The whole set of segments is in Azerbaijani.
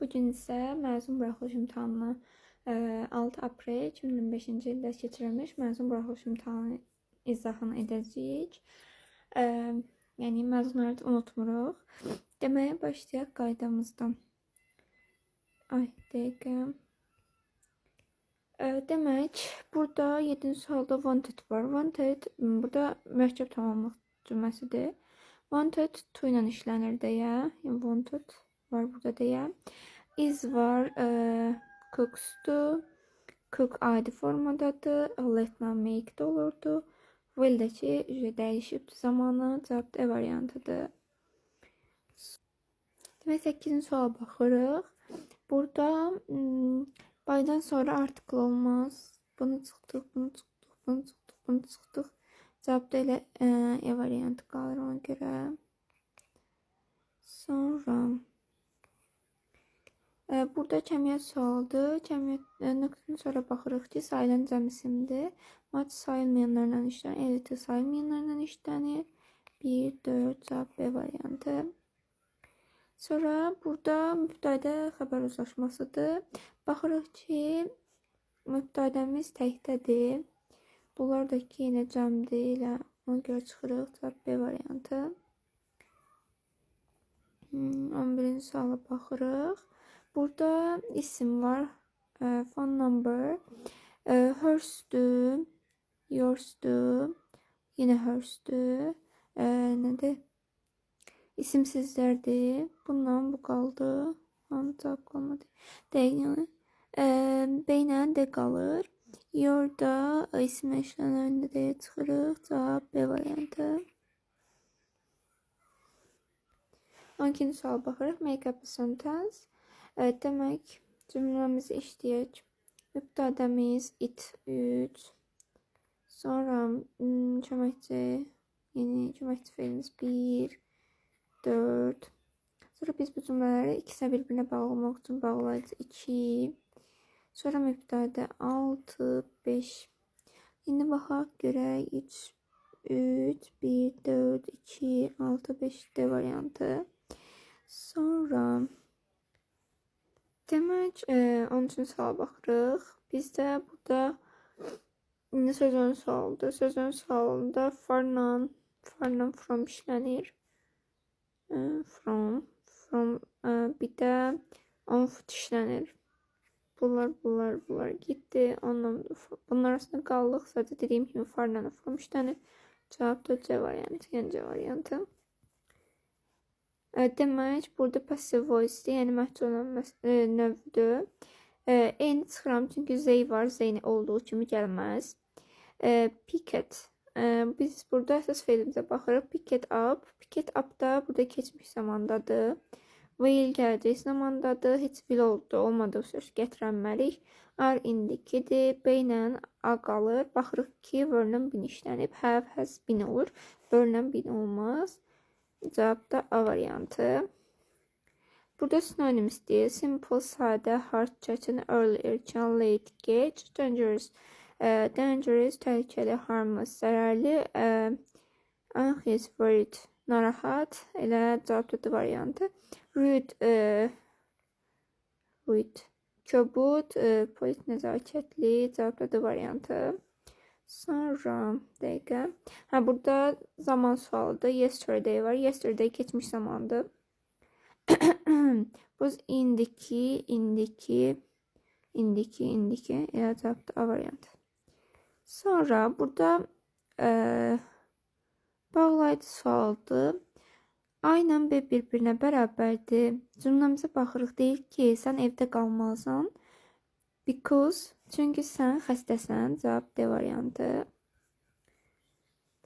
Bugün isə məzun buraxılış imtahanını 6 aprel 2025-ci ildə keçirilmiş məzun buraxılış imtahanı izahını edəcəyik. Yəni məzunları unutmuruq. Deməyə başlayaq qaydamızdan. Ay, dəqiqə. Demək, burada 7-ci sualda wanted var. Wanted burada mürəkkəb tamamlıq cümləsidir. Wanted to ilə işlənir deyə. Yəni wanted var burada deyə. Is var, cooks-dur. Cook adi formadadır. Let-lə make-də olurdu. Will-dəki dəyişibdir zamanı. Cavab D variantıdır. Demək, 8-ci suala baxırıq. Burada baydan sonra artikel olmaz. Bunu çıxdıq, bunu çıxdıq, bunu çıxdıq, bunu çıxdıq. Cavab da elə E variantı qalır ona görə. Sonra burada cəmiyyət sualıdır. Cəmiyyət nöqtədən sonra baxırıq ki, sayılan cəm isimdir. Mat sayılmayanlarla işlənir, eliti sayılmayanlarla işlənir. 1, 4, cavab B variantı. Sonra burada mübtədə xəbər uzlaşmasıdır. Baxırıq ki, mübtədəmiz təkdədir. Bunlar da ki, yenə cəmdir. Elə ona görə çıxırıq. Cavab B variantı. 11-ci suala baxırıq. Burada isim var. Phone number. Hers'dür. Your'sdur. Yenə hers'dür. Nədir? İsimsizlərdir. Bundan bu qaldı. Cavab qalmadı. Deyil. B ilə D qalır. Your'da isim işlənərində deyə çıxırıq. Cavab B variantı. 12-ci suala baxırıq. Make up a sentence. Demək, cümləmizi işləyək. Mübtədəmiz it 3. Sonra köməkçi, yəni köməkçi feilimiz 1, 4. Sonra biz bu cümlələri ikisinə bir-birinə bağlamaq üçün bağlayıcı 2. Sonra mübtədə 6, 5. İndi baxaq, görək 3, 1, 4, 2, 6, 5 D variantı. Sonra demək, 13-cü suala baxırıq. Bizdə burada sözün sualıdır. Sözün sualında farla from işlənir. From bir də on foot işlənir. Bunlar getdi. Bunlar arasında qaldıq. Sadəcə dediyim kimi farla from işlənir. Cavab da C variantı, yəni C variantı. Demək, burada passive voice-dir, yəni məhsul olan növdür. Eyni çıxıram, çünki Z var, Z olduğu kimi gəlməz. Picket. Biz burada əsas feilimizə baxırıq. Picket up. Picket up da burada keçmiş zamandadır. Will gələcək zamandadır. Heç will olmadığı söz gətirənməlik. Are indikidir. B ilə A qalır. Baxırıq ki, were-lə bin işlənib. Have, has, bin olur. Were-lə bin olmaz. Cavab da A variantı. Burada sinonim istəyir. Simple, sadə, hard, çətin, early, erkən, late, gec, dangerous. Dangerous, təhlükəli, harmless, zərərli, anxious, worried, narahat. Elə cavab da D variantı. Rude, kobud, polis nəzakətli. Cavab da D variantı. Sonra dəqiqə. Burada zaman sualıdır. Yesterday var. Yesterday keçmiş zamandır. Bu indiki. Elə cavab da A variantı. Sonra burada bağlayıcı sualdır. A ilə B bir-birinə bərabərdir. Cümləmizə baxırıq. Deyir ki, sən evdə qalmalısan. Because, çünki sən xəstəsən. Cavab D variantı.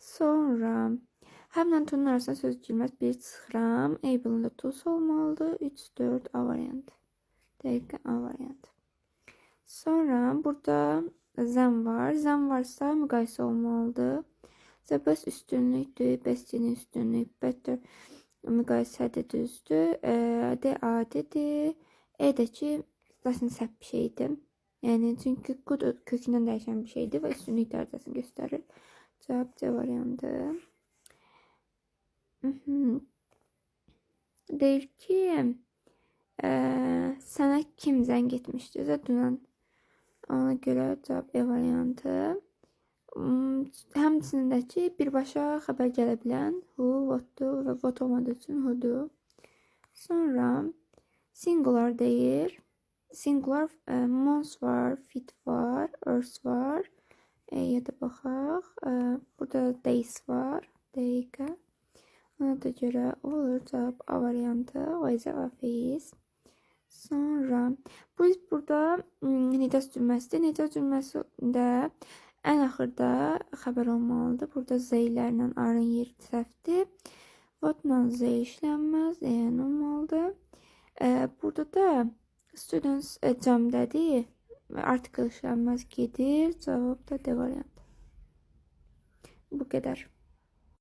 Sonra həmlə tunun arasında söz girməz. 1 çıxıram. Able-ında tus olmalıdır. 3, 4 A variantı. Dəqiqə A variantı. Sonra burada zəm var. Zəm varsa müqayisə olmalıdır. The best üstünlükdür. Bestinin üstünlük. Better müqayisədir, düzdür. D adidir. E də ki, zaten səhv bir şeydir. Yəni, çünki good kökündən dəyişən bir şeydir və üstünlük dərəcəsini göstərir. Cavab C variantı. Deyir ki, Sənə kim zəng etmişdi dünən? Ona görə cavab E variantı. Həmçinindəki birbaşa xəbər gələ bilən who, what'dur və what olmadığı üçün who'dur. Sonra singular deyir. Singular months var, fit var, earth var. Ya da baxaq. Burada days var. Dəqiqə. Ona da görə olur cavab A variantı. O is our face. Sonra biz burada nidas cümləsidir. Nidas cümləsində ən axırda xəbər olmalıdır. Burada Z-lərlə A-nın yeri səhvdir. What-la Z işlənməz. Yəni olmalıdır. Burada da students cəmdədir. Article işlənməz gedir. Cavab da D variantı. Bu qədər.